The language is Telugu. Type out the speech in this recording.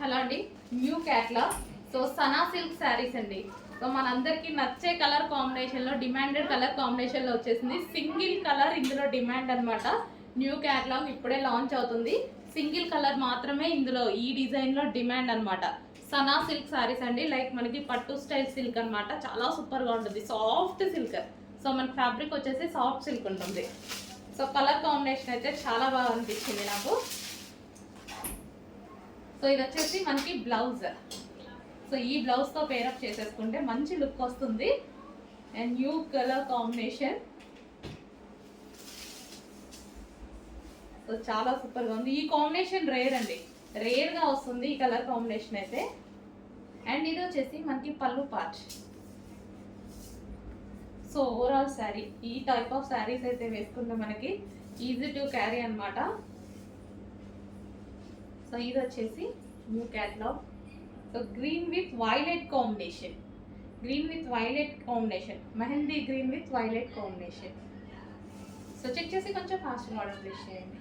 హలో అండి, new catalogue. So Sana silk saris అండి. సో మనందరికీ నచ్చే కలర్ కాంబినేషన్లో, డిమాండెడ్ కలర్ కాంబినేషన్లో వచ్చేసింది. సింగిల్ కలర్ ఇందులో డిమాండ్ అనమాట. న్యూ క్యాట్లాగ్ ఇప్పుడే లాంచ్ అవుతుంది. సింగిల్ కలర్ మాత్రమే ఇందులో ఈ డిజైన్లో డిమాండ్ అనమాట. సనా సిల్క్ శారీస్ అండి. లైక్ మనకి పట్టు స్టైల్ సిల్క్ అనమాట. చాలా సూపర్గా ఉంటుంది, సాఫ్ట్ సిల్క్. సో మనకి ఫ్యాబ్రిక్ వచ్చేసి సాఫ్ట్ సిల్క్ ఉంటుంది. సో కలర్ కాంబినేషన్ అయితే చాలా బాగా అనిపించింది నాకు. సో ఇది వచ్చేసి మనకి బ్లౌజ్. సో ఈ బ్లౌజ్తో పేరప్ చేసేసుకుంటే మంచి లుక్ వస్తుంది. And new colour combination. So చాలా సూపర్గా ఉంది. ఈ కాంబినేషన్ రేర్ అండి, రేర్గా వస్తుంది ఈ కలర్ కాంబినేషన్ అయితే. అండ్ ఇది వచ్చేసి మనకి పళ్ళు పార్ట్. సో ఓవరాల్ శారీ ఈ టైప్ ఆఫ్ శారీస్ అయితే వేసుకుంటే మనకి ఈజీ టు క్యారీ అనమాట. సో ఇది వచ్చేసి new catalogue. So green with violet combination, mehndi green with violet combination. So check చేసి కొంచెం ఫాస్ట్గా ఆర్డర్ ప్లేస్ చేయండి.